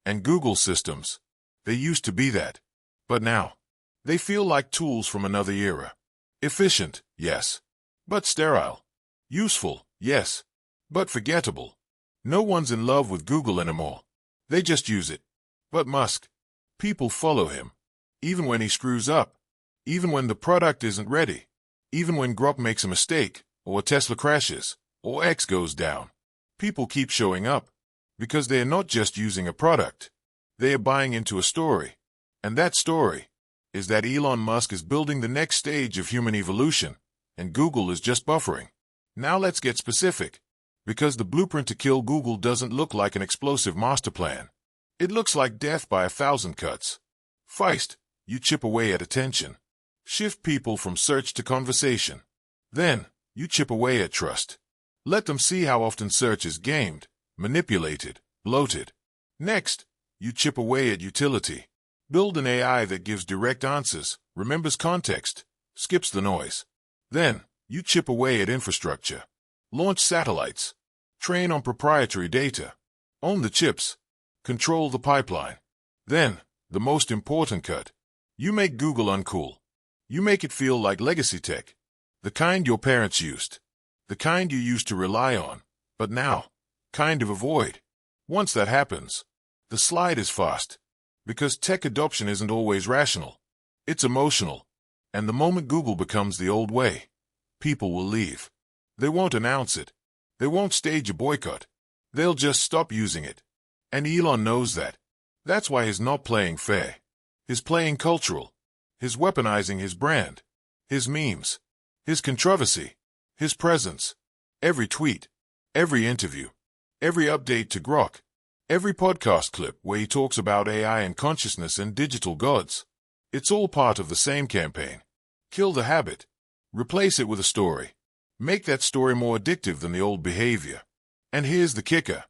And Google systems, they used to be that. But now, they feel like tools from another era. Efficient, yes. But sterile. Useful, yes. But forgettable. No one's in love with Google anymore. They just use it. But Musk, people follow him. Even when he screws up. Even when the product isn't ready. Even when Grok makes a mistake, or Tesla crashes, or X goes down. People keep showing up, because they are not just using a product. They are buying into a story. And that story is that Elon Musk is building the next stage of human evolution, and Google is just buffering. Now let's get specific, because the blueprint to kill Google doesn't look like an explosive master plan. It looks like death by 1,000 cuts. First, you chip away at attention. Shift people from search to conversation. Then, you chip away at trust. Let them see how often search is gamed, manipulated, bloated. Next, you chip away at utility. Build an AI that gives direct answers, remembers context, skips the noise. Then, you chip away at infrastructure. Launch satellites. Train on proprietary data. Own the chips. Control the pipeline. Then, the most important cut. You make Google uncool. You make it feel like legacy tech. The kind your parents used. The kind you used to rely on, but now, kind of avoid. Once that happens, the slide is fast. Because tech adoption isn't always rational. It's emotional. And the moment Google becomes the old way, people will leave. They won't announce it. They won't stage a boycott. They'll just stop using it. And Elon knows that. That's why he's not playing fair. his playing cultural, his weaponizing his brand, his memes, his controversy, his presence, every tweet, every interview, every update to Grok, every podcast clip where he talks about AI and consciousness and digital gods. It's all part of the same campaign. Kill the habit. Replace it with a story. Make that story more addictive than the old behavior. And here's the kicker.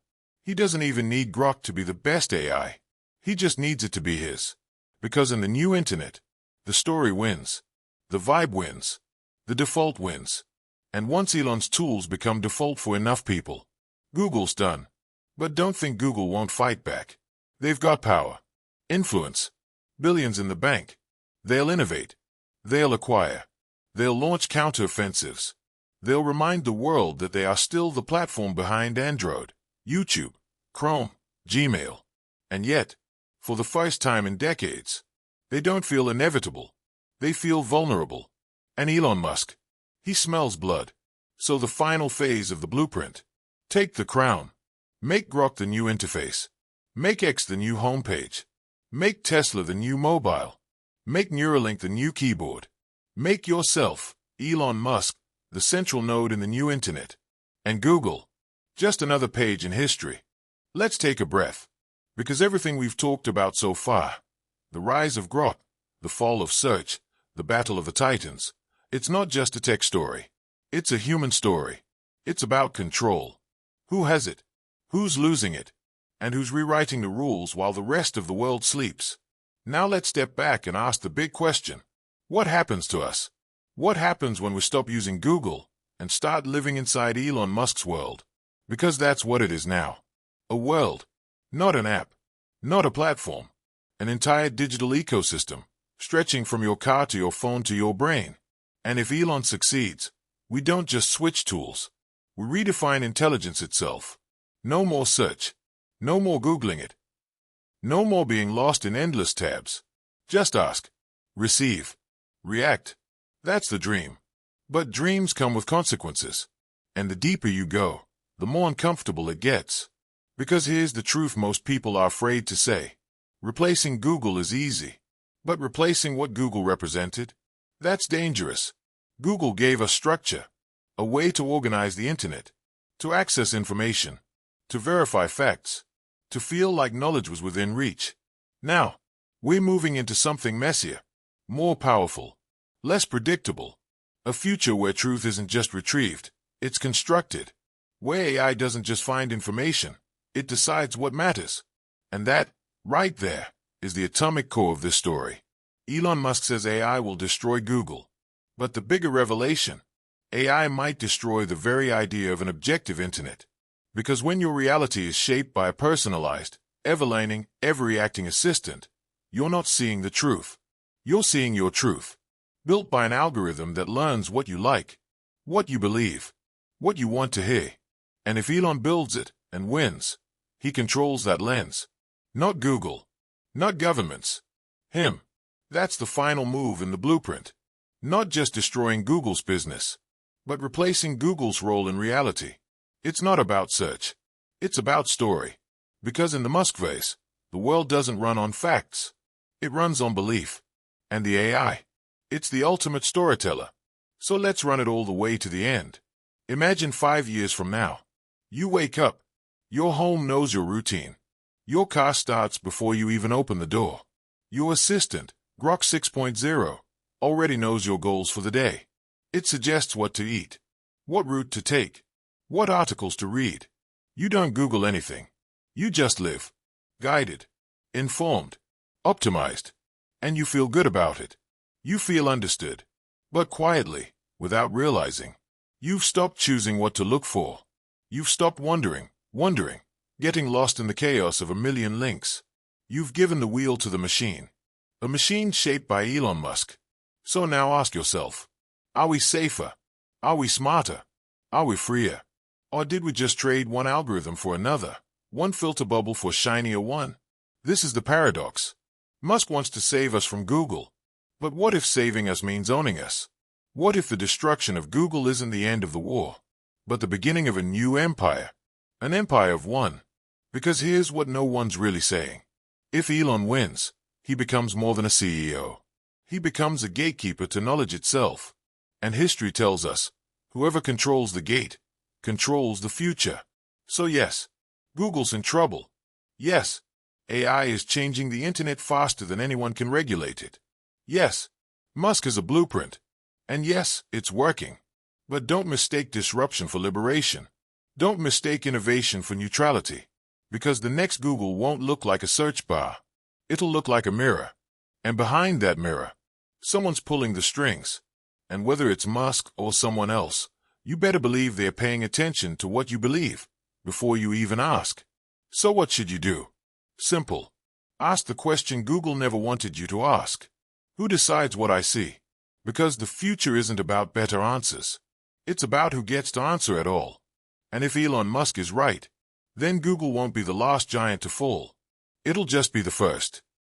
He doesn't even need Grok to be the best AI. He just needs it to be his. Because in the new internet, the story wins. The vibe wins. The default wins. And once Elon's tools become default for enough people, Google's done. But don't think Google won't fight back. They've got power, influence, billions in the bank. They'll innovate. They'll acquire. They'll launch counteroffensives. They'll remind the world that they are still the platform behind Android, YouTube, Chrome, Gmail. And yet, for the first time in decades, they don't feel inevitable. They feel vulnerable. And Elon Musk, he smells blood. So the final phase of the blueprint. Take the crown. Make Grok the new interface. Make X the new homepage. Make Tesla the new mobile. Make Neuralink the new keyboard. Make yourself, Elon Musk, the central node in the new internet. And Google, just another page in history. Let's take a breath. Because everything we've talked about so far, the rise of Grok, the fall of search, the battle of the titans, it's not just a tech story. It's a human story. It's about control. Who has it? Who's losing it? And who's rewriting the rules while the rest of the world sleeps? Now let's step back and ask the big question. What happens to us? What happens when we stop using Google and start living inside Elon Musk's world? Because that's what it is now. A world. Not an app. Not a platform. An entire digital ecosystem, stretching from your car to your phone to your brain. And if Elon succeeds, we don't just switch tools. We redefine intelligence itself. No more search. No more Googling it. No more being lost in endless tabs. Just ask. Receive. React. That's the dream. But dreams come with consequences. And the deeper you go, the more uncomfortable it gets. Because here's the truth most people are afraid to say. Replacing Google is easy. But replacing what Google represented? That's dangerous. Google gave us structure. A way to organize the internet. To access information. To verify facts. To feel like knowledge was within reach. Now, we're moving into something messier. More powerful. Less predictable. A future where truth isn't just retrieved. It's constructed. Where AI doesn't just find information. It decides what matters. And that, right there, is the atomic core of this story. Elon Musk says AI will destroy Google. But the bigger revelation, AI might destroy the very idea of an objective internet. Because when your reality is shaped by a personalized, ever-learning, ever-reacting assistant, you're not seeing the truth. You're seeing your truth. Built by an algorithm that learns what you like, what you believe, what you want to hear. And if Elon builds it and wins, he controls that lens. Not Google. Not governments. Him. That's the final move in the blueprint. Not just destroying Google's business, but replacing Google's role in reality. It's not about search. It's about story. Because in the Muskverse, the world doesn't run on facts. It runs on belief. And the AI, it's the ultimate storyteller. So let's run it all the way to the end. Imagine 5 years from now. You wake up. Your home knows your routine. Your car starts before you even open the door. Your assistant, Grok 6.0, already knows your goals for the day. It suggests what to eat, what route to take, what articles to read. You don't Google anything. You just live. Guided, informed, optimized. And you feel good about it. You feel understood. But quietly, without realizing, you've stopped choosing what to look for. You've stopped wondering, getting lost in the chaos of a million links. You've given the wheel to the machine. A machine shaped by Elon Musk. So now ask yourself, are we safer? Are we smarter? Are we freer? Or did we just trade one algorithm for another, one filter bubble for shinier one? This is the paradox. Musk wants to save us from Google. But what if saving us means owning us? What if the destruction of Google isn't the end of the war, but the beginning of a new empire? An empire of one. Because here's what no one's really saying. If Elon wins, he becomes more than a CEO. He becomes a gatekeeper to knowledge itself. And history tells us, whoever controls the gate, controls the future. So yes, Google's in trouble. Yes, AI is changing the internet faster than anyone can regulate it. Yes, Musk is a blueprint. And yes, it's working. But don't mistake disruption for liberation. Don't mistake innovation for neutrality. Because the next Google won't look like a search bar. It'll look like a mirror. And behind that mirror, someone's pulling the strings. And whether it's Musk or someone else, you better believe they're paying attention to what you believe before you even ask. So what should you do? Simple. Ask the question Google never wanted you to ask. Who decides what I see? Because the future isn't about better answers. It's about who gets to answer at all. And if Elon Musk is right, then Google won't be the last giant to fall. It'll just be the first.